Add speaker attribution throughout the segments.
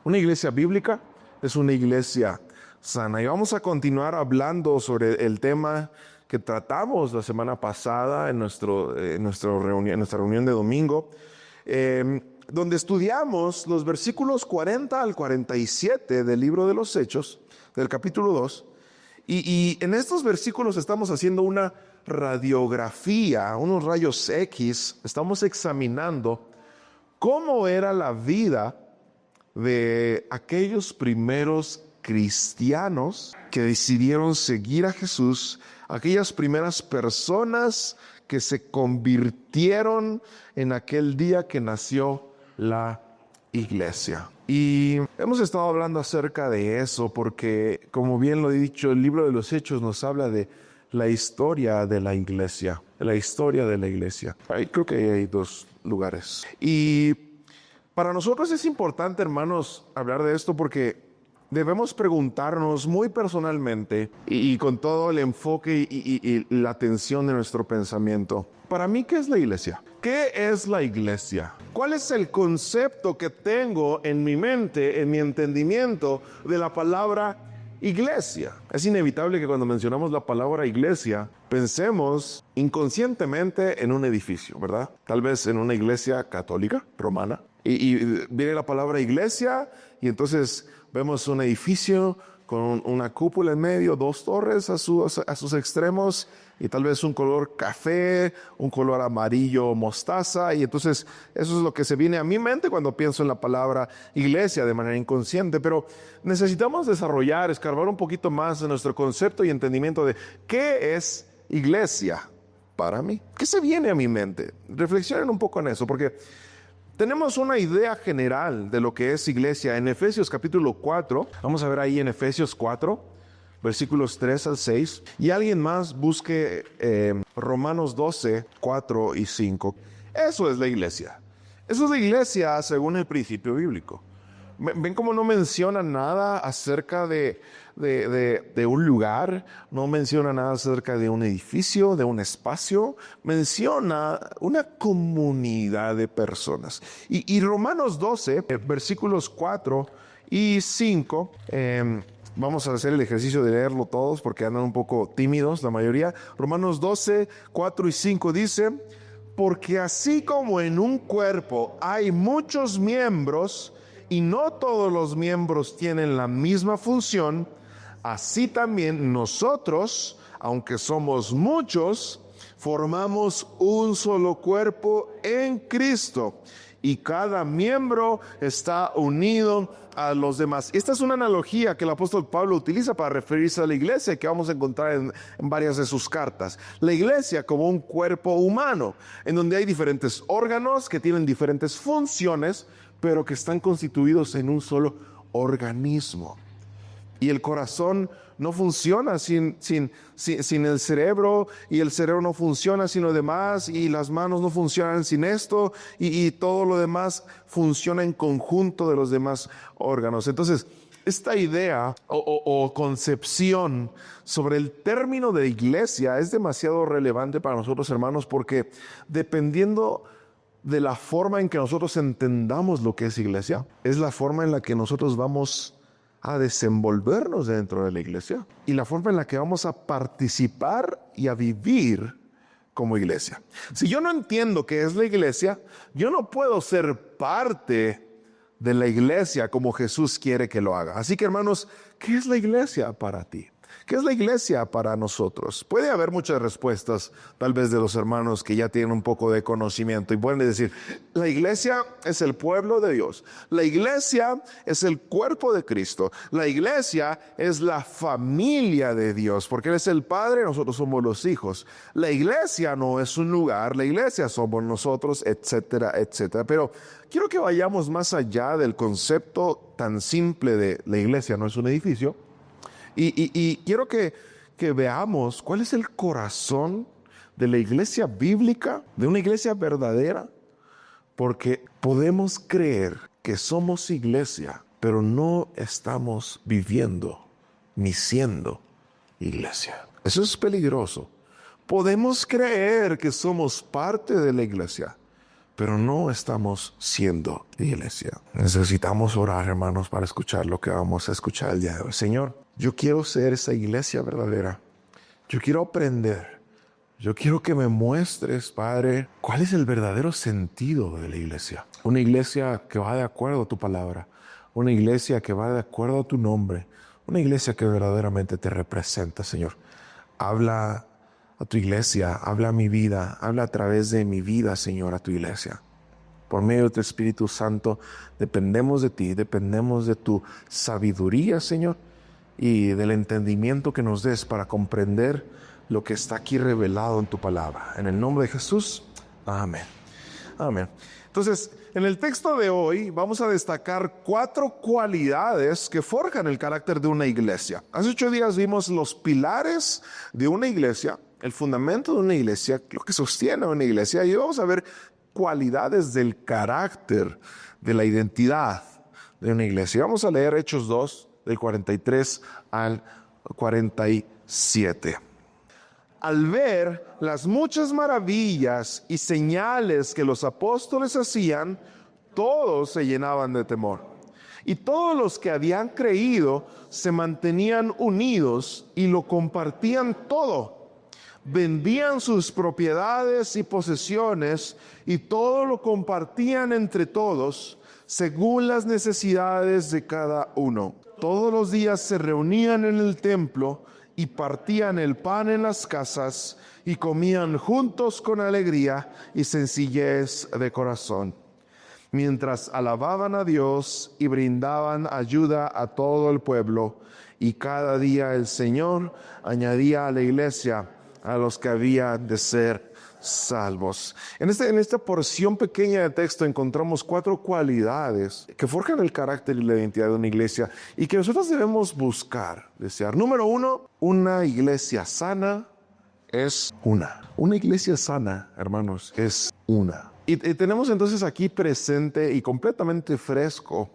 Speaker 1: Una iglesia bíblica es una iglesia sana. Y vamos a continuar hablando sobre el tema que tratamos la semana pasada en nuestra reunión de domingo, donde estudiamos los versículos 40 al 47 del libro de los Hechos, del capítulo 2. Y en estos versículos estamos haciendo una radiografía, unos rayos X. Estamos examinando cómo era la vida de aquellos primeros cristianos que decidieron seguir a Jesús, aquellas primeras personas que se convirtieron en aquel día que nació la iglesia. Y hemos estado hablando acerca de eso porque, como bien lo he dicho, el libro de los Hechos nos habla de la historia de la iglesia, la historia de la iglesia. Creo que hay dos lugares. Y para nosotros es importante, hermanos, hablar de esto porque debemos preguntarnos muy personalmente y con todo el enfoque y la atención de nuestro pensamiento. Para mí, ¿qué es la iglesia? ¿Qué es la iglesia? ¿Cuál es el concepto que tengo en mi mente, en mi entendimiento de la palabra iglesia? Es inevitable que cuando mencionamos la palabra iglesia, pensemos inconscientemente en un edificio, ¿verdad? Tal vez en una iglesia católica, romana. Y viene la palabra iglesia y entonces vemos un edificio con una cúpula en medio, dos torres a sus extremos y tal vez un color café, un color amarillo mostaza. Y entonces eso es lo que se viene a mi mente cuando pienso en la palabra iglesia de manera inconsciente. Pero necesitamos desarrollar, escarbar un poquito más en nuestro concepto y entendimiento de qué es iglesia para mí. ¿Qué se viene a mi mente? Reflexionen un poco en eso porque tenemos una idea general de lo que es iglesia en Efesios capítulo 4. Vamos a ver ahí en Efesios 4, versículos 3 al 6. Y alguien más busque Romanos 12, 4 y 5. Eso es la iglesia. Eso es la iglesia según el principio bíblico. ¿Ven cómo no menciona nada acerca de un lugar? No menciona nada acerca de un edificio, de un espacio. Menciona una comunidad de personas. Y Romanos 12, versículos 4 y 5, vamos a hacer el ejercicio de leerlo todos porque andan un poco tímidos la mayoría. Romanos 12, 4 y 5 dice: porque así como en un cuerpo hay muchos miembros, y no todos los miembros tienen la misma función, así también nosotros, aunque somos muchos, formamos un solo cuerpo en Cristo y cada miembro está unido a los demás. Esta es una analogía que el apóstol Pablo utiliza para referirse a la iglesia que vamos a encontrar en varias de sus cartas. La iglesia como un cuerpo humano, en donde hay diferentes órganos que tienen diferentes funciones, pero que están constituidos en un solo organismo. Y el corazón no funciona sin el cerebro, y el cerebro no funciona sin lo demás, y las manos no funcionan sin esto, y todo lo demás funciona en conjunto de los demás órganos. Entonces, esta idea o concepción sobre el término de iglesia es demasiado relevante para nosotros, hermanos, porque dependiendo de la forma en que nosotros entendamos lo que es iglesia, es la forma en la que nosotros vamos a desenvolvernos dentro de la iglesia y la forma en la que vamos a participar y a vivir como iglesia. Si yo no entiendo qué es la iglesia, yo no puedo ser parte de la iglesia como Jesús quiere que lo haga. Así que, hermanos, ¿qué es la iglesia para ti? ¿Qué es la iglesia para nosotros? Puede haber muchas respuestas, tal vez de los hermanos que ya tienen un poco de conocimiento y pueden decir: la iglesia es el pueblo de Dios, la iglesia es el cuerpo de Cristo, la iglesia es la familia de Dios, porque Él es el Padre, nosotros somos los hijos. La iglesia no es un lugar, la iglesia somos nosotros, etcétera, etcétera. Pero quiero que vayamos más allá del concepto tan simple de la iglesia no es un edificio. Y quiero que veamos cuál es el corazón de la iglesia bíblica, de una iglesia verdadera, porque podemos creer que somos iglesia, pero no estamos viviendo ni siendo iglesia. Eso es peligroso. Podemos creer que somos parte de la iglesia, pero no estamos siendo iglesia. Necesitamos orar, hermanos, para escuchar lo que vamos a escuchar el día de hoy. Señor, yo quiero ser esa iglesia verdadera. Yo quiero aprender. Yo quiero que me muestres, Padre, cuál es el verdadero sentido de la iglesia. Una iglesia que va de acuerdo a tu palabra. Una iglesia que va de acuerdo a tu nombre. Una iglesia que verdaderamente te representa, Señor. Habla a tu iglesia, habla a mi vida, habla a través de mi vida, Señor, a tu iglesia. Por medio de tu Espíritu Santo, dependemos de ti, dependemos de tu sabiduría, Señor, y del entendimiento que nos des para comprender lo que está aquí revelado en tu palabra. En el nombre de Jesús, amén. Amén. Entonces, en el texto de hoy vamos a destacar 4 cualidades que forjan el carácter de una iglesia. Hace 8 días vimos los pilares de una iglesia, el fundamento de una iglesia, lo que sostiene a una iglesia, y vamos a ver cualidades del carácter, de la identidad de una iglesia. Vamos a leer Hechos 2, del 43 al 47. Al ver las muchas maravillas y señales que los apóstoles hacían, todos se llenaban de temor. Y todos los que habían creído se mantenían unidos y lo compartían todo. Vendían sus propiedades y posesiones y todo lo compartían entre todos, según las necesidades de cada uno. Todos los días se reunían en el templo y partían el pan en las casas y comían juntos con alegría y sencillez de corazón, mientras alababan a Dios y brindaban ayuda a todo el pueblo. Y cada día el Señor añadía a la iglesia a los que habían de ser salvos. En esta porción pequeña de texto encontramos 4 cualidades que forjan el carácter y la identidad de una iglesia y que nosotros debemos buscar, desear. Número 1, una iglesia sana es una. Una iglesia sana, hermanos, es una. Y tenemos entonces aquí presente y completamente fresco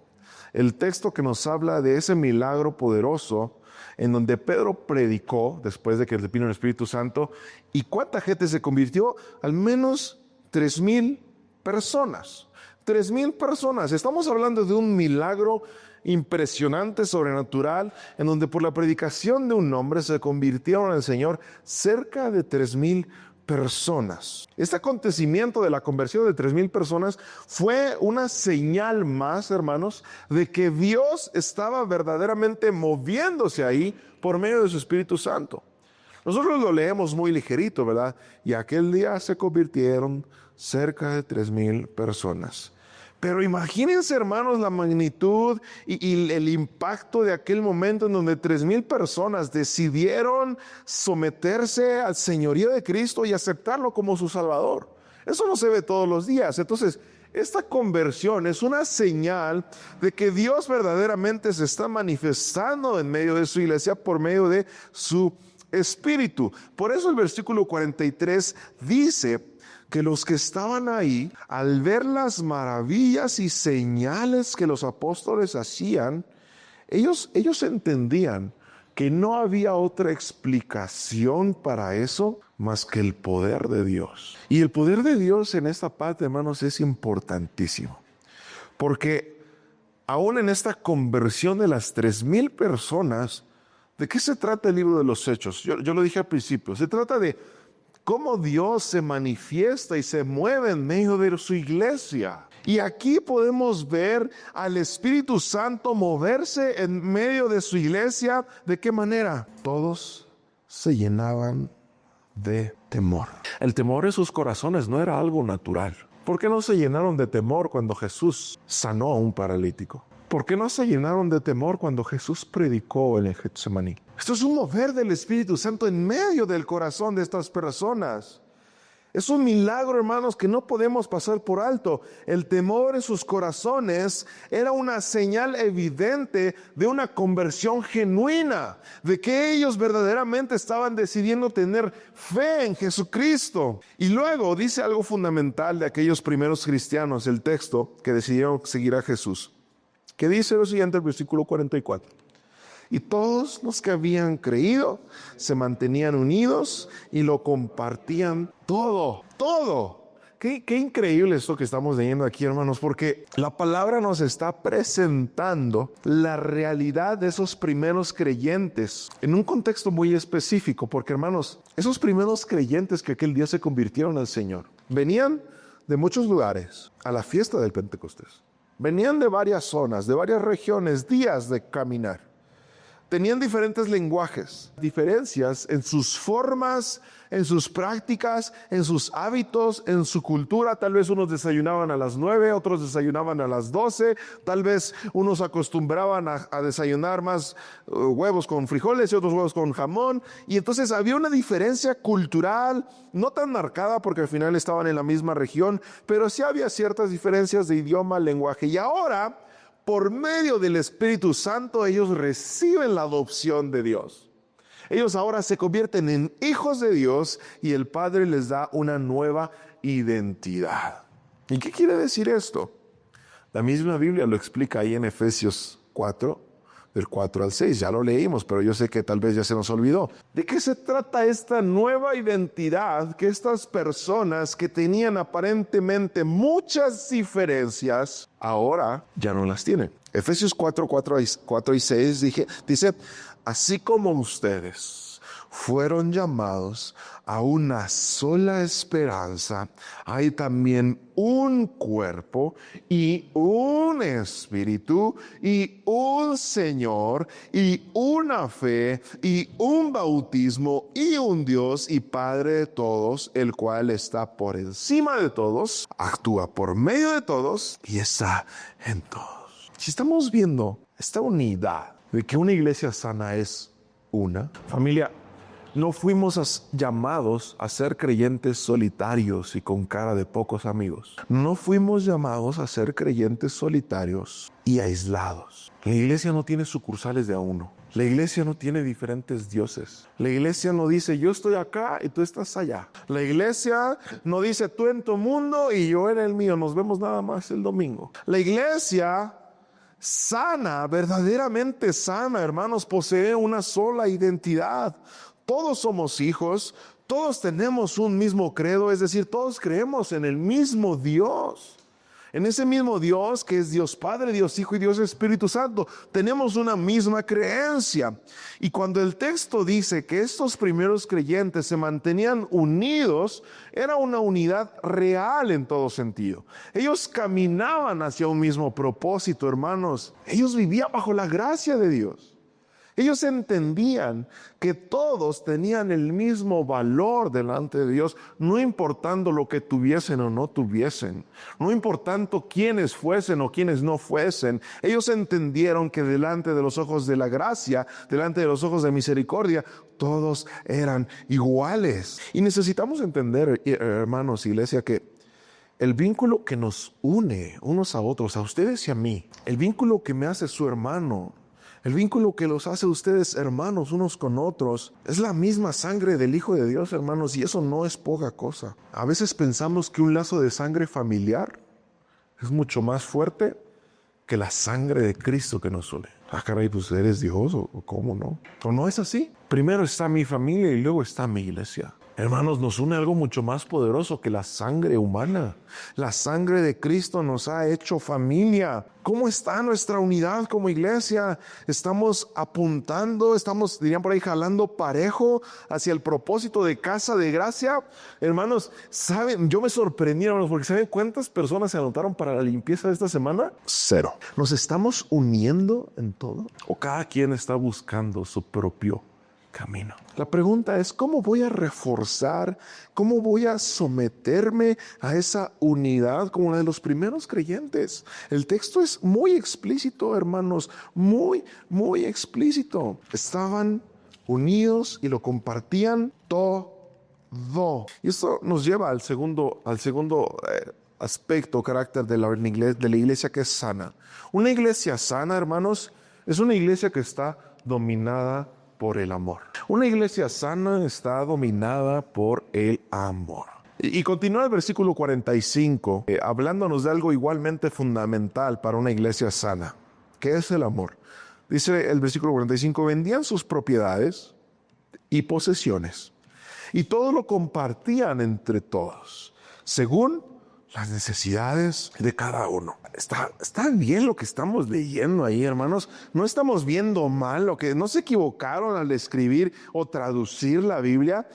Speaker 1: el texto que nos habla de ese milagro poderoso en donde Pedro predicó después de que le vino el Espíritu Santo. ¿Y cuánta gente se convirtió? Al menos 3,000 personas. 3,000 personas. Estamos hablando de un milagro impresionante, sobrenatural, en donde por la predicación de un hombre se convirtieron al Señor cerca de 3,000 personas. Este acontecimiento de la conversión de 3,000 personas fue una señal más, hermanos, de que Dios estaba verdaderamente moviéndose ahí por medio de su Espíritu Santo. Nosotros lo leemos muy ligerito, ¿verdad? Y aquel día se convirtieron cerca de 3,000 personas. Pero imagínense, hermanos, la magnitud y el impacto de aquel momento en donde 3,000 personas decidieron someterse al señorío de Cristo y aceptarlo como su Salvador. Eso no se ve todos los días. Entonces, esta conversión es una señal de que Dios verdaderamente se está manifestando en medio de su iglesia por medio de su Espíritu. Por eso el versículo 43 dice que los que estaban ahí, al ver las maravillas y señales que los apóstoles hacían, ellos entendían que no había otra explicación para eso más que el poder de Dios. Y el poder de Dios en esta parte, hermanos, es importantísimo. Porque aún en esta conversión de las 3,000 personas, ¿de qué se trata el libro de los Hechos? Yo lo dije al principio, se trata de cómo Dios se manifiesta y se mueve en medio de su iglesia. Y aquí podemos ver al Espíritu Santo moverse en medio de su iglesia. ¿De qué manera? Todos se llenaban de temor. El temor en sus corazones no era algo natural. ¿Por qué no se llenaron de temor cuando Jesús sanó a un paralítico? ¿Por qué no se llenaron de temor cuando Jesús predicó en el Getsemaní? Esto es un mover del Espíritu Santo en medio del corazón de estas personas. Es un milagro, hermanos, que no podemos pasar por alto. El temor en sus corazones era una señal evidente de una conversión genuina, de que ellos verdaderamente estaban decidiendo tener fe en Jesucristo. Y luego dice algo fundamental de aquellos primeros cristianos, el texto, que decidieron seguir a Jesús, que dice lo siguiente, el versículo 44. Y todos los que habían creído se mantenían unidos y lo compartían todo. Qué increíble esto que estamos leyendo aquí, hermanos, porque la palabra nos está presentando la realidad de esos primeros creyentes en un contexto muy específico, porque, hermanos, esos primeros creyentes que aquel día se convirtieron al Señor, venían de muchos lugares a la fiesta del Pentecostés. Venían de varias zonas, de varias regiones, días de caminar. Tenían diferentes lenguajes, diferencias en sus formas, en sus prácticas, en sus hábitos, en su cultura. Tal vez unos desayunaban a las 9, otros desayunaban a las 12. Tal vez unos acostumbraban a desayunar más huevos con frijoles y otros huevos con jamón. Y entonces había una diferencia cultural, no tan marcada porque al final estaban en la misma región, pero sí había ciertas diferencias de idioma, lenguaje. Y ahora, por medio del Espíritu Santo, ellos reciben la adopción de Dios. Ellos ahora se convierten en hijos de Dios y el Padre les da una nueva identidad. ¿Y qué quiere decir esto? La misma Biblia lo explica ahí en Efesios 4, del 4 al 6. Ya lo leímos, pero yo sé que tal vez ya se nos olvidó. ¿De qué se trata esta nueva identidad que estas personas que tenían aparentemente muchas diferencias, ahora ya no las tienen? Efesios 4 y 6 dice, así como ustedes fueron llamados a una sola esperanza, hay también un cuerpo y un espíritu y un Señor y una fe y un bautismo y un Dios y Padre de todos, el cual está por encima de todos, actúa por medio de todos y está en todos. Si estamos viendo esta unidad de que una iglesia sana es una familia, no fuimos llamados a ser creyentes solitarios y con cara de pocos amigos. No fuimos llamados a ser creyentes solitarios y aislados. La iglesia no tiene sucursales de a uno. La iglesia no tiene diferentes dioses. La iglesia no dice yo estoy acá y tú estás allá. La iglesia no dice tú en tu mundo y yo en el mío. Nos vemos nada más el domingo. La iglesia sana, verdaderamente sana, hermanos, posee una sola identidad. Todos somos hijos, todos tenemos un mismo credo, es decir, todos creemos en el mismo Dios. En ese mismo Dios que es Dios Padre, Dios Hijo y Dios Espíritu Santo, tenemos una misma creencia. Y cuando el texto dice que estos primeros creyentes se mantenían unidos, era una unidad real en todo sentido. Ellos caminaban hacia un mismo propósito, hermanos. Ellos vivían bajo la gracia de Dios. Ellos entendían que todos tenían el mismo valor delante de Dios, no importando lo que tuviesen o no tuviesen, no importando quiénes fuesen o quiénes no fuesen. Ellos entendieron que delante de los ojos de la gracia, delante de los ojos de misericordia, todos eran iguales. Y necesitamos entender, hermanos, iglesia, que el vínculo que nos une unos a otros, a ustedes y a mí, el vínculo que me hace su hermano, el vínculo que los hace ustedes hermanos unos con otros, es la misma sangre del Hijo de Dios, hermanos, y eso no es poca cosa. A veces pensamos que un lazo de sangre familiar es mucho más fuerte que la sangre de Cristo que nos une. Ah, caray, pues eres Dios, o cómo no. ¿O no es así? Primero está mi familia y luego está mi iglesia. Hermanos, nos une algo mucho más poderoso que la sangre humana. La sangre de Cristo nos ha hecho familia. ¿Cómo está nuestra unidad como iglesia? ¿Estamos apuntando, dirían por ahí, jalando parejo hacia el propósito de Casa de Gracia? Hermanos, ¿saben? Yo me sorprendí, hermanos, porque ¿saben cuántas personas se anotaron para la limpieza de esta semana? 0. ¿Nos estamos uniendo en todo? ¿O cada quien está buscando su propio camino? La pregunta es, ¿cómo voy a reforzar, cómo voy a someterme a esa unidad como la de los primeros creyentes? El texto es muy explícito, hermanos, muy, muy explícito. Estaban unidos y lo compartían todo. Y esto nos lleva al segundo aspecto, carácter de la iglesia que es sana. Una iglesia sana, hermanos, es una iglesia que está dominada por el amor. Una iglesia sana está dominada por el amor. Y continúa el versículo 45, hablándonos de algo igualmente fundamental para una iglesia sana, que es el amor. Dice el versículo 45, vendían sus propiedades y posesiones, y todo lo compartían entre todos, según las necesidades de cada uno. Está bien lo que estamos leyendo ahí, hermanos. No estamos viendo mal, no se equivocaron al escribir o traducir la Biblia.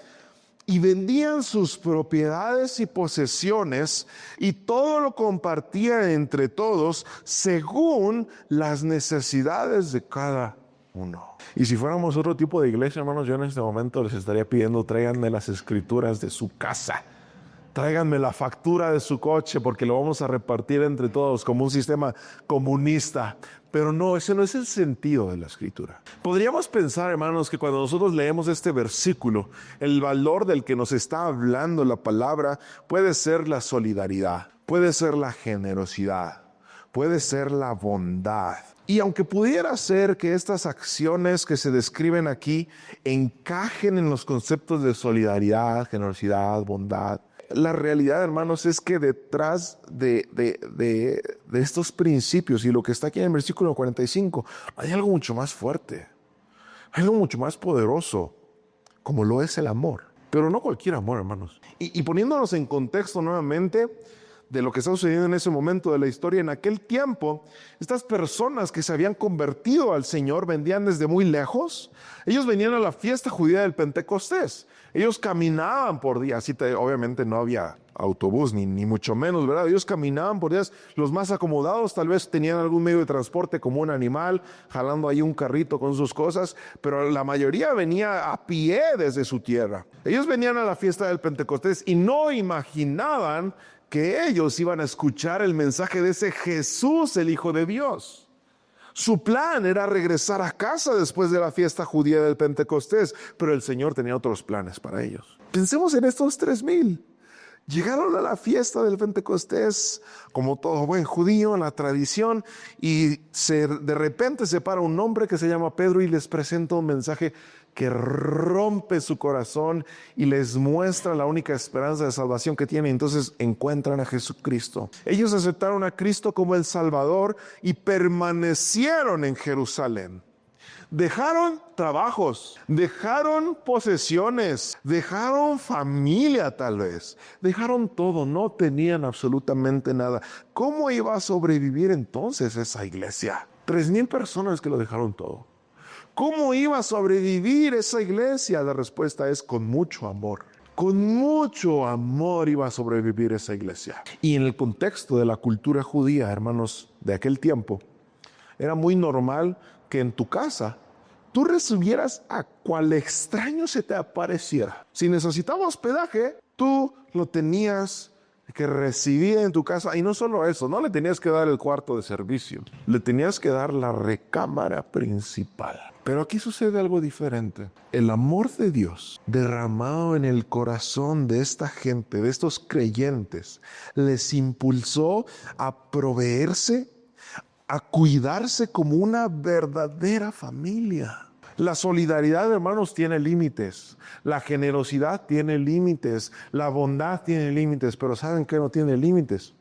Speaker 1: Y vendían sus propiedades y posesiones y todo lo compartían entre todos según las necesidades de cada uno. Y si fuéramos otro tipo de iglesia, hermanos, yo en este momento les estaría pidiendo: tráiganme las escrituras de su casa, tráiganme la factura de su coche, porque lo vamos a repartir entre todos como un sistema comunista. Pero no, ese no es el sentido de la escritura. Podríamos pensar, hermanos, que cuando nosotros leemos este versículo, el valor del que nos está hablando la palabra puede ser la solidaridad, puede ser la generosidad, puede ser la bondad. Y aunque pudiera ser que estas acciones que se describen aquí encajen en los conceptos de solidaridad, generosidad, bondad, la realidad, hermanos, es que detrás de estos principios y lo que está aquí en el versículo 45, hay algo mucho más fuerte, hay algo mucho más poderoso, como lo es el amor. Pero no cualquier amor, hermanos. Y poniéndonos en contexto nuevamente de lo que está sucediendo en ese momento de la historia, en aquel tiempo, estas personas que se habían convertido al Señor venían desde muy lejos. Ellos venían a la fiesta judía del Pentecostés. Ellos caminaban por días, obviamente no había autobús ni mucho menos, ¿verdad? Ellos caminaban por días. Los más acomodados tal vez tenían algún medio de transporte como un animal, jalando ahí un carrito con sus cosas, pero la mayoría venía a pie desde su tierra. Ellos venían a la fiesta del Pentecostés y no imaginaban que ellos iban a escuchar el mensaje de ese Jesús, el Hijo de Dios. Su plan era regresar a casa después de la fiesta judía del Pentecostés, pero el Señor tenía otros planes para ellos. Pensemos en estos 3,000. Llegaron a la fiesta del Pentecostés, como todo buen judío, en la tradición, y de repente se para un hombre que se llama Pedro y les presenta un mensaje que rompe su corazón y les muestra la única esperanza de salvación que tienen. Entonces encuentran a Jesucristo. Ellos aceptaron a Cristo como el Salvador y permanecieron en Jerusalén. Dejaron trabajos, dejaron posesiones, dejaron familia tal vez, dejaron todo, no tenían absolutamente nada. ¿Cómo iba a sobrevivir entonces esa iglesia? 3,000 personas que lo dejaron todo. ¿Cómo iba a sobrevivir esa iglesia? La respuesta es: con mucho amor. Con mucho amor iba a sobrevivir esa iglesia. Y en el contexto de la cultura judía, hermanos, de aquel tiempo, era muy normal que en tu casa tú recibieras a cual extraño se te apareciera. Si necesitaba hospedaje, tú lo tenías que recibir en tu casa. Y no solo eso, no le tenías que dar el cuarto de servicio, le tenías que dar la recámara principal. Pero aquí sucede algo diferente. El amor de Dios derramado en el corazón de esta gente, de estos creyentes, les impulsó a proveerse, a cuidarse como una verdadera familia. La solidaridad, hermanos, tiene límites. La generosidad tiene límites. La bondad tiene límites. Pero ¿saben qué no tiene límites?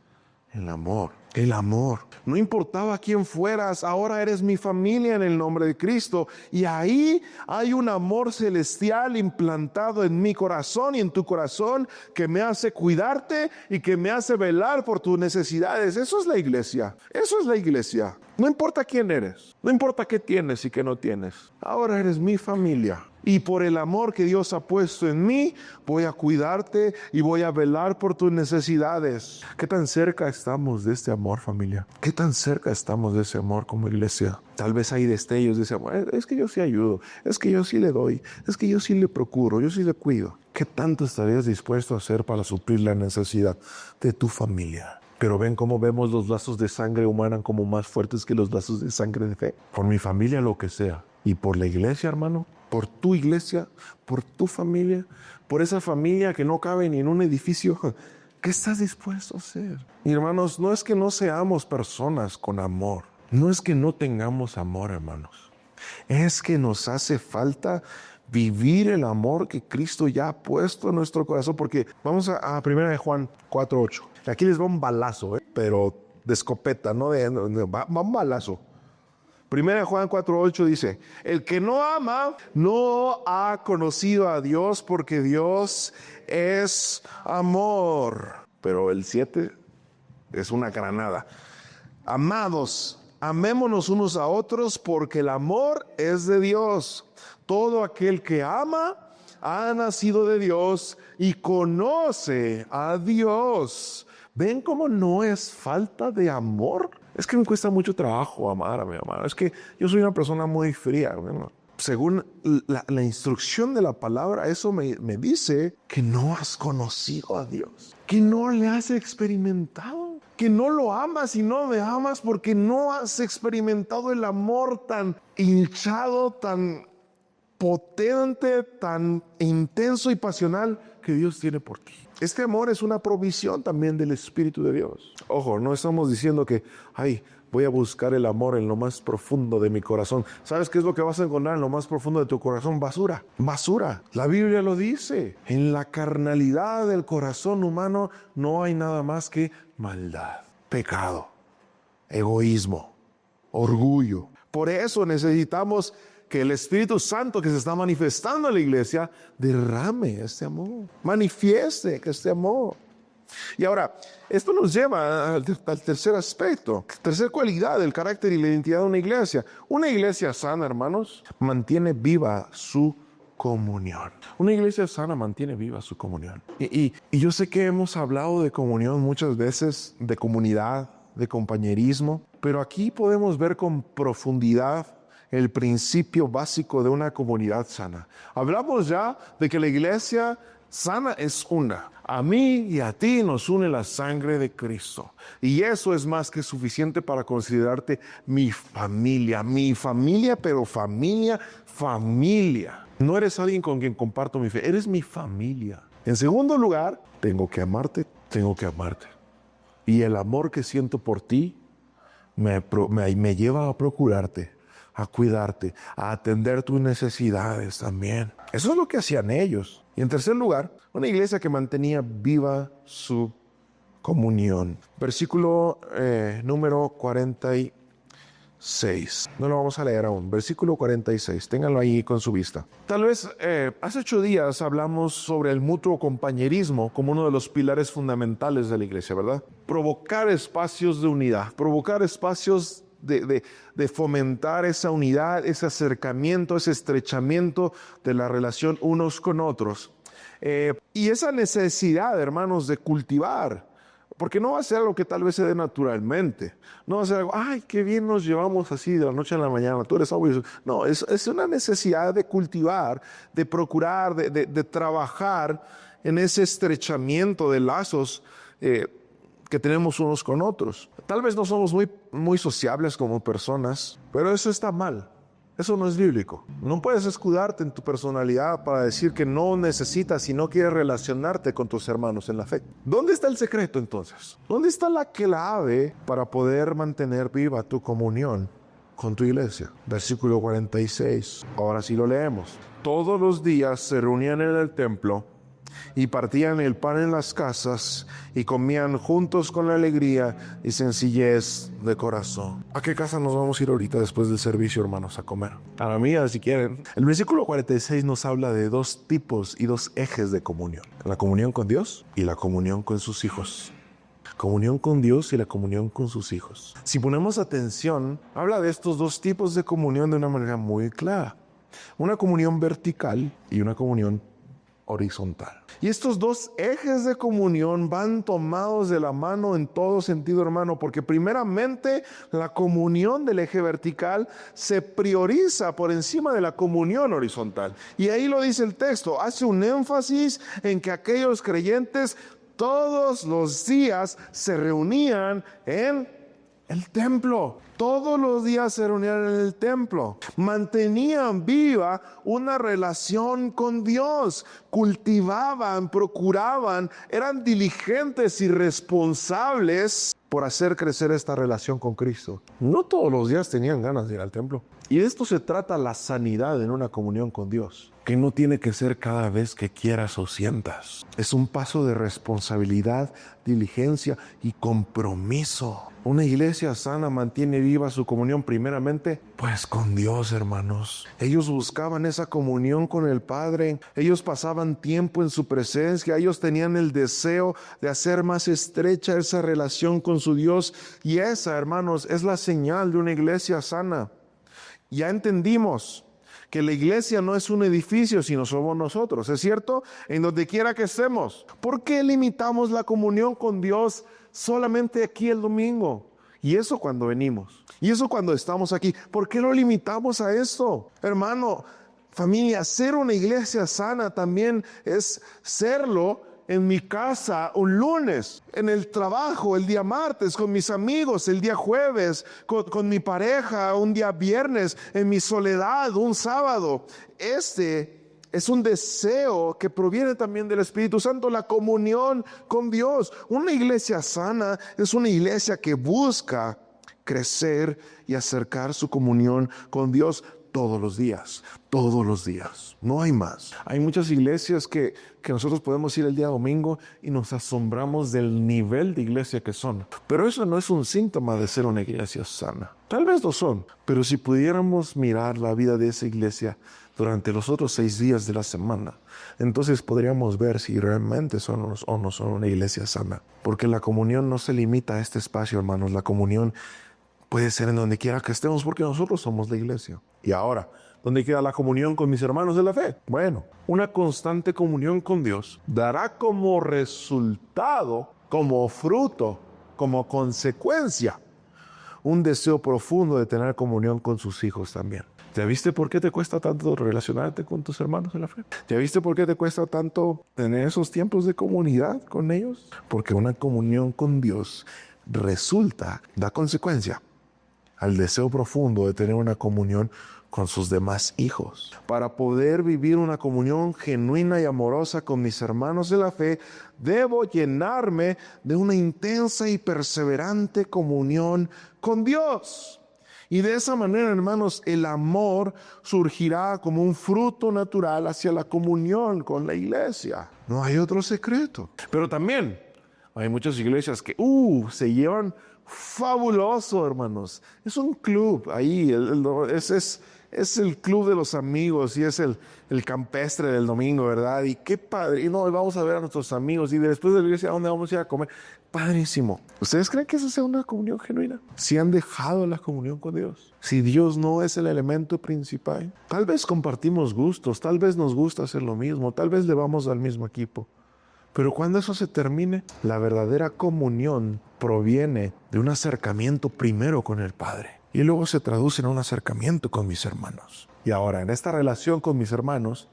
Speaker 1: El amor. El amor. No importaba quién fueras, ahora eres mi familia en el nombre de Cristo. Y ahí hay un amor celestial implantado en mi corazón y en tu corazón que me hace cuidarte y que me hace velar por tus necesidades. Eso es la iglesia. Eso es la iglesia. No importa quién eres, no importa qué tienes y qué no tienes. Ahora eres mi familia. Y por el amor que Dios ha puesto en mí, voy a cuidarte y voy a velar por tus necesidades. ¿Qué tan cerca estamos de este amor, familia? ¿Qué tan cerca estamos de ese amor como iglesia? Tal vez hay destellos de ese amor. Es que yo sí ayudo, es que yo sí le doy, es que yo sí le procuro, yo sí le cuido. ¿Qué tanto estarías dispuesto a hacer para suplir la necesidad de tu familia? Pero ven cómo vemos los lazos de sangre humana como más fuertes que los lazos de sangre de fe. Por mi familia, lo que sea. Y por la iglesia, hermano. Por tu iglesia, por tu familia, por esa familia que no cabe ni en un edificio. ¿Qué estás dispuesto a hacer? Y hermanos, no es que no seamos personas con amor. No es que no tengamos amor, hermanos. Es que nos hace falta vivir el amor que Cristo ya ha puesto en nuestro corazón. Porque vamos a 1 Juan 4:8. Aquí les va un balazo, pero de escopeta, va un balazo. 1 Juan 4:8 dice: el que no ama no ha conocido a Dios, porque Dios es amor. Pero el 7 es una granada. Amados, amémonos unos a otros porque el amor es de Dios. Todo aquel que ama ha nacido de Dios y conoce a Dios. ¿Ven cómo no es falta de amor? Es que me cuesta mucho trabajo amar a mi amado. Es que yo soy una persona muy fría. Bueno, según la instrucción de la palabra, eso me dice que no has conocido a Dios, que no le has experimentado, que no lo amas y no me amas porque no has experimentado el amor tan hinchado, tan potente, tan intenso y pasional que Dios tiene por ti. Este amor es una provisión también del Espíritu de Dios. Ojo, no estamos diciendo que, voy a buscar el amor en lo más profundo de mi corazón. ¿Sabes qué es lo que vas a encontrar en lo más profundo de tu corazón? Basura, basura. La Biblia lo dice. En la carnalidad del corazón humano no hay nada más que maldad, pecado, egoísmo, orgullo. Por eso necesitamos que el Espíritu Santo que se está manifestando en la iglesia derrame este amor, manifieste este amor. Y ahora, esto nos lleva al tercer aspecto, tercer cualidad del carácter y la identidad de una iglesia. Una iglesia sana, hermanos, mantiene viva su comunión. Una iglesia sana mantiene viva su comunión. Y yo sé que hemos hablado de comunión muchas veces, de comunidad, de compañerismo, pero aquí podemos ver con profundidad el principio básico de una comunidad sana. Hablamos ya de que la iglesia sana es una. A mí y a ti nos une la sangre de Cristo. Y eso es más que suficiente para considerarte mi familia, pero familia. No eres alguien con quien comparto mi fe, eres mi familia. En segundo lugar, tengo que amarte. Y el amor que siento por ti me lleva a procurarte, a cuidarte, a atender tus necesidades también. Eso es lo que hacían ellos. Y en tercer lugar, una iglesia que mantenía viva su comunión. Versículo número 46. No lo vamos a leer aún. Versículo 46. Ténganlo ahí con su vista. Tal vez hace 8 días hablamos sobre el mutuo compañerismo como uno de los pilares fundamentales de la iglesia, ¿verdad? Provocar espacios de unidad, provocar espacios de fomentar esa unidad, ese acercamiento, ese estrechamiento de la relación unos con otros. Y esa necesidad, hermanos, de cultivar, porque no va a ser algo que tal vez se dé naturalmente. No va a ser algo, qué bien nos llevamos así de la noche a la mañana, tú eres obvio. No, es una necesidad de cultivar, de procurar, de trabajar en ese estrechamiento de lazos que tenemos unos con otros. Tal vez no somos muy sociables como personas, pero eso está mal. Eso no es bíblico. No puedes escudarte en tu personalidad para decir que no necesitas y no quieres relacionarte con tus hermanos en la fe. ¿Dónde está el secreto entonces? ¿Dónde está la clave para poder mantener viva tu comunión con tu iglesia? Versículo 46. Ahora sí lo leemos. Todos los días se reunían en el templo y partían el pan en las casas y comían juntos con alegría y sencillez de corazón. ¿A qué casa nos vamos a ir ahorita después del servicio, hermanos, a comer? A la mía, si quieren. El versículo 46 nos habla de 2 tipos y 2 ejes de comunión. La comunión con Dios y la comunión con sus hijos. Comunión con Dios y la comunión con sus hijos. Si ponemos atención, habla de estos 2 tipos de comunión de una manera muy clara. Una comunión vertical y una comunión horizontal. Y estos 2 ejes de comunión van tomados de la mano en todo sentido, hermano, porque primeramente la comunión del eje vertical se prioriza por encima de la comunión horizontal. Y ahí lo dice el texto, hace un énfasis en que aquellos creyentes todos los días se reunían en el templo. Todos los días se reunían en el templo. Mantenían viva una relación con Dios. Cultivaban, procuraban, eran diligentes y responsables por hacer crecer esta relación con Cristo. No todos los días tenían ganas de ir al templo. Y de esto se trata la sanidad en una comunión con Dios. que no tiene que ser cada vez que quieras o sientas. Es un paso de responsabilidad, diligencia y compromiso. Una iglesia sana mantiene viva su comunión primeramente, pues con Dios, hermanos. Ellos buscaban esa comunión con el Padre. Ellos pasaban tiempo en su presencia. Ellos tenían el deseo de hacer más estrecha esa relación con su Dios. Y esa, hermanos, es la señal de una iglesia sana. Ya entendimos que la iglesia no es un edificio, sino somos nosotros, ¿es cierto? En donde quiera que estemos. ¿Por qué limitamos la comunión con Dios solamente aquí el domingo? Y eso cuando venimos. Y eso cuando estamos aquí. ¿Por qué lo limitamos a esto? Hermano, familia, ser una iglesia sana también es serlo en mi casa un lunes, en el trabajo el día martes, con mis amigos el día jueves, con mi pareja un día viernes, en mi soledad un sábado. Este es un deseo que proviene también del Espíritu Santo, la comunión con Dios. Una iglesia sana es una iglesia que busca crecer y acercar su comunión con Dios todos los días, no hay más. Hay muchas iglesias que nosotros podemos ir el día domingo y nos asombramos del nivel de iglesia que son. Pero eso no es un síntoma de ser una iglesia sana. Tal vez lo son, pero si pudiéramos mirar la vida de esa iglesia durante los otros 6 días de la semana, entonces podríamos ver si realmente son o no son una iglesia sana. Porque la comunión no se limita a este espacio, hermanos. La comunión puede ser en donde quiera que estemos, porque nosotros somos la iglesia. Y ahora, ¿dónde queda la comunión con mis hermanos de la fe? Bueno, una constante comunión con Dios dará como resultado, como fruto, como consecuencia, un deseo profundo de tener comunión con sus hijos también. ¿Ya viste por qué te cuesta tanto relacionarte con tus hermanos de la fe? ¿Ya viste por qué te cuesta tanto tener esos tiempos de comunidad con ellos? Porque una comunión con Dios da consecuencia al deseo profundo de tener una comunión con sus demás hijos. Para poder vivir una comunión genuina y amorosa con mis hermanos de la fe, debo llenarme de una intensa y perseverante comunión con Dios. Y de esa manera, hermanos, el amor surgirá como un fruto natural hacia la comunión con la iglesia. No hay otro secreto. Pero también hay muchas iglesias que se llevan fabuloso, hermanos. Es un club ahí, es el club de los amigos y es el campestre del domingo, ¿verdad? Y qué padre. Y no, vamos a ver a nuestros amigos y después de la iglesia, ¿a dónde vamos a ir a comer? Padrísimo. ¿Ustedes creen que eso sea una comunión genuina? Si han dejado la comunión con Dios, si Dios no es el elemento principal, tal vez compartimos gustos, tal vez nos gusta hacer lo mismo, tal vez le vamos al mismo equipo. Pero cuando eso se termine, la verdadera comunión proviene de un acercamiento primero con el Padre y luego se traduce en un acercamiento con mis hermanos. Y ahora, en esta relación con mis hermanos,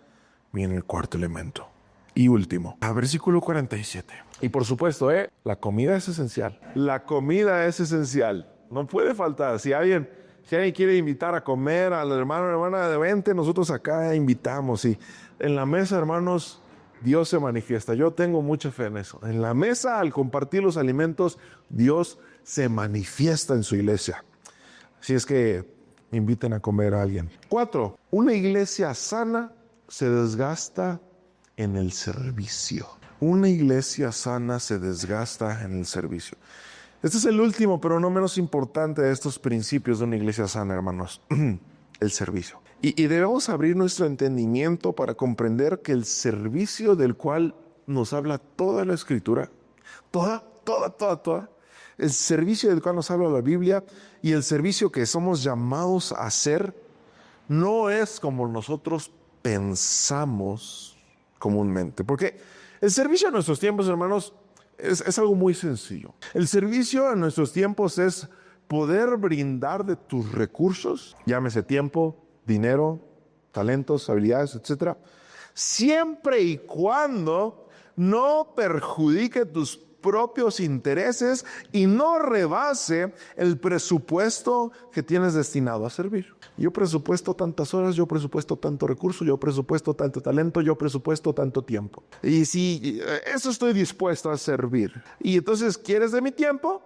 Speaker 1: viene el cuarto elemento y último, versículo 47. Y por supuesto, la comida es esencial. La comida es esencial. No puede faltar. Si alguien quiere invitar a comer al hermano o hermana de 20, nosotros acá invitamos. Y en la mesa, hermanos, Dios se manifiesta. Yo tengo mucha fe en eso. En la mesa, al compartir los alimentos, Dios se manifiesta en su iglesia. Así es que inviten a comer a alguien. 4. Una iglesia sana se desgasta en el servicio. Una iglesia sana se desgasta en el servicio. Este es el último, pero no menos importante de estos principios de una iglesia sana, hermanos. El servicio. Y debemos abrir nuestro entendimiento para comprender que el servicio del cual nos habla toda la Escritura, toda, el servicio del cual nos habla la Biblia y el servicio que somos llamados a hacer, no es como nosotros pensamos comúnmente. Porque el servicio en nuestros tiempos, hermanos, es algo muy sencillo. El servicio en nuestros tiempos es poder brindar de tus recursos, llámese tiempo, dinero, talentos, habilidades, etc., siempre y cuando no perjudique tus propios intereses y no rebase el presupuesto que tienes destinado a servir. Yo presupuesto tantas horas, yo presupuesto tanto recurso, yo presupuesto tanto talento, yo presupuesto tanto tiempo. Y si eso estoy dispuesto a servir. Y entonces, ¿quieres de mi tiempo?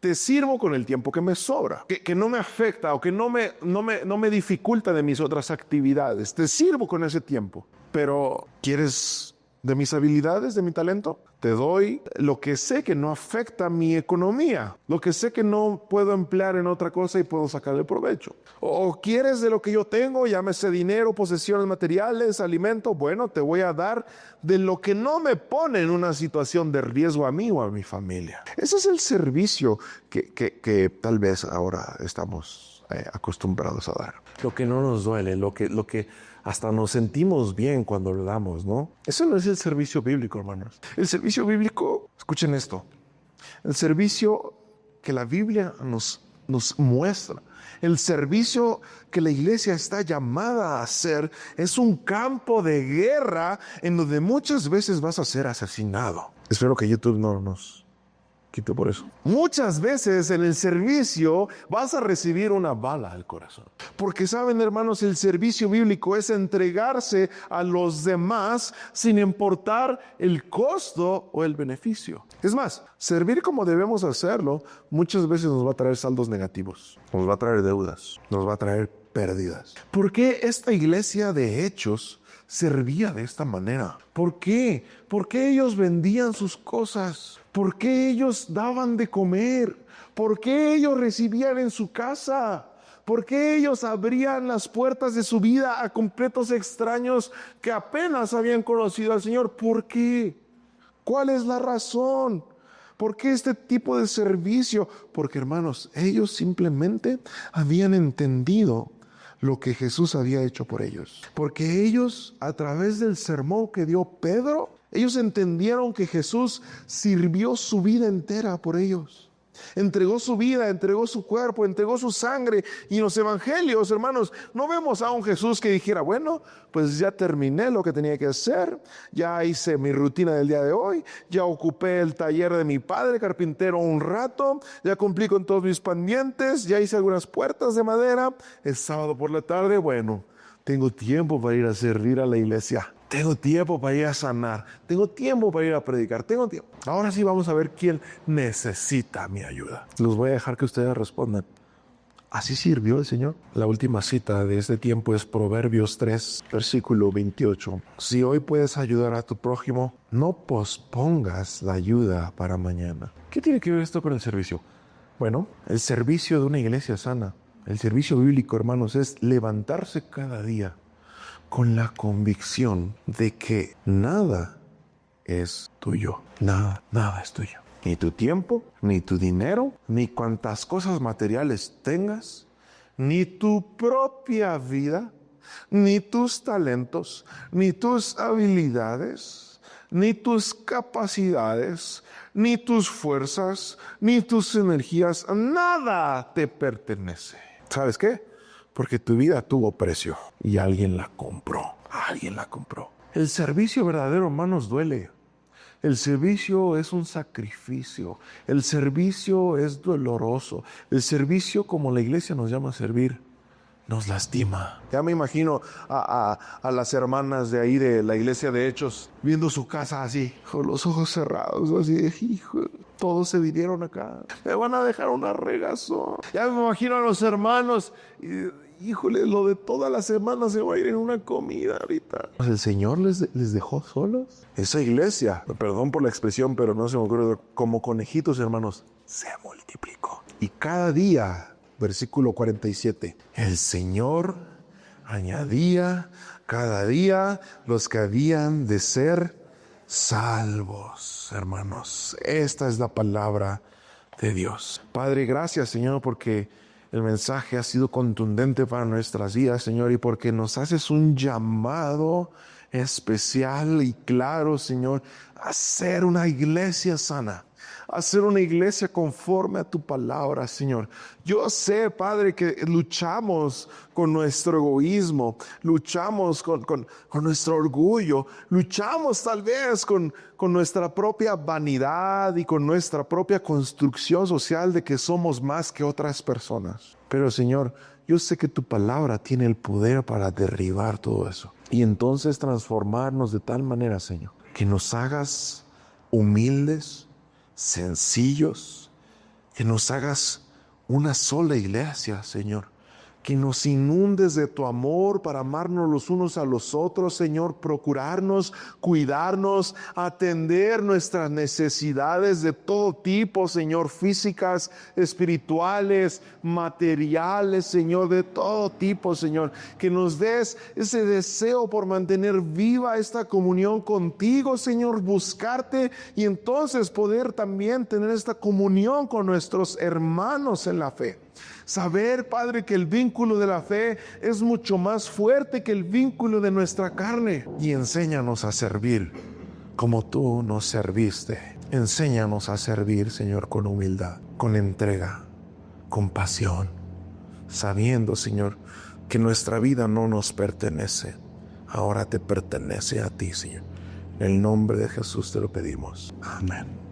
Speaker 1: te sirvo con el tiempo que me sobra, que no me afecta o que no me dificulta de mis otras actividades. Te sirvo con ese tiempo. Pero, ¿quieres de mis habilidades, de mi talento? Te doy lo que sé que no afecta mi economía, lo que sé que no puedo emplear en otra cosa y puedo sacarle provecho. ¿O quieres de lo que yo tengo, llámese dinero, posesiones materiales, alimento? Bueno, te voy a dar de lo que no me pone en una situación de riesgo a mí o a mi familia. Ese es el servicio que tal vez ahora estamos acostumbrados a dar. Lo que no nos duele, lo que hasta nos sentimos bien cuando lo damos, ¿no? Eso no es el servicio bíblico, hermanos. El servicio bíblico, escuchen esto, el servicio que la Biblia nos muestra, el servicio que la iglesia está llamada a hacer, es un campo de guerra en donde muchas veces vas a ser asesinado. Espero que YouTube no nos quite por eso. Muchas veces en el servicio vas a recibir una bala al corazón. Porque saben, hermanos, el servicio bíblico es entregarse a los demás sin importar el costo o el beneficio. Es más, servir como debemos hacerlo muchas veces nos va a traer saldos negativos, nos va a traer deudas, nos va a traer pérdidas. ¿Por qué esta iglesia de Hechos servía de esta manera? ¿Por qué? ¿Por qué ellos vendían sus cosas? ¿Por qué ellos daban de comer? ¿Por qué ellos recibían en su casa? ¿Por qué ellos abrían las puertas de su vida a completos extraños que apenas habían conocido al Señor? ¿Por qué? ¿Cuál es la razón? ¿Por qué este tipo de servicio? Porque, hermanos, ellos simplemente habían entendido lo que Jesús había hecho por ellos. Porque ellos, a través del sermón que dio Pedro, ellos entendieron que Jesús sirvió su vida entera por ellos. Entregó su vida, entregó su cuerpo, entregó su sangre. Y en los evangelios, hermanos, no vemos a un Jesús que dijera, bueno, pues ya terminé lo que tenía que hacer, ya hice mi rutina del día de hoy, ya ocupé el taller de mi padre carpintero un rato, ya cumplí con todos mis pendientes, ya hice algunas puertas de madera, es sábado por la tarde, bueno, tengo tiempo para ir a servir a la iglesia. Tengo tiempo para ir a sanar. Tengo tiempo para ir a predicar. Tengo tiempo. Ahora sí vamos a ver quién necesita mi ayuda. Los voy a dejar que ustedes respondan. ¿Así sirvió el Señor? La última cita de este tiempo es Proverbios 3, versículo 28. Si hoy puedes ayudar a tu prójimo, no pospongas la ayuda para mañana. ¿Qué tiene que ver esto con el servicio? Bueno, el servicio de una iglesia sana, el servicio bíblico, hermanos, es levantarse cada día con la convicción de que nada es tuyo. Nada es tuyo. Ni tu tiempo, ni tu dinero, ni cuantas cosas materiales tengas, ni tu propia vida, ni tus talentos, ni tus habilidades, ni tus capacidades, ni tus fuerzas, ni tus energías. Nada te pertenece. ¿Sabes qué? Porque tu vida tuvo precio y alguien la compró. Alguien la compró. El servicio verdadero, hermanos, duele. El servicio es un sacrificio. El servicio es doloroso. El servicio, como la iglesia nos llama a servir, nos lastima. Ya me imagino a las hermanas de ahí de la iglesia de Hechos viendo su casa así, con los ojos cerrados, así de, hijo, todos se vinieron acá. Me van a dejar una regazón. Ya me imagino a los hermanos híjole, lo de toda la semana se va a ir en una comida ahorita. ¿El Señor les dejó solos? Esa iglesia, perdón por la expresión, pero no se me ocurre, como conejitos, hermanos, se multiplicó. Y cada día, versículo 47, el Señor añadía cada día los que habían de ser salvos, hermanos. Esta es la palabra de Dios. Padre, gracias, Señor, porque el mensaje ha sido contundente para nuestras vidas, Señor, y porque nos haces un llamado especial y claro, Señor, a ser una iglesia sana, a ser una iglesia conforme a tu palabra, Señor. Yo sé, Padre, que luchamos con nuestro egoísmo, luchamos con nuestro orgullo, luchamos tal vez con nuestra propia vanidad y con nuestra propia construcción social de que somos más que otras personas. Pero, Señor, yo sé que tu palabra tiene el poder para derribar todo eso y entonces transformarnos de tal manera, Señor, que nos hagas humildes, sencillos, Que nos hagas una sola iglesia, Señor. Que nos inundes de tu amor para amarnos los unos a los otros, Señor, procurarnos, cuidarnos, atender nuestras necesidades de todo tipo, Señor, físicas, espirituales, materiales, Señor, de todo tipo, Señor. Que nos des ese deseo por mantener viva esta comunión contigo, Señor, buscarte y entonces poder también tener esta comunión con nuestros hermanos en la fe. Saber, Padre, que el vínculo de la fe es mucho más fuerte que el vínculo de nuestra carne. Y enséñanos a servir como tú nos serviste. Enséñanos a servir, Señor, con humildad, con entrega, con pasión, sabiendo, Señor, que nuestra vida no nos pertenece. Ahora te pertenece a ti, Señor. En el nombre de Jesús te lo pedimos. Amén.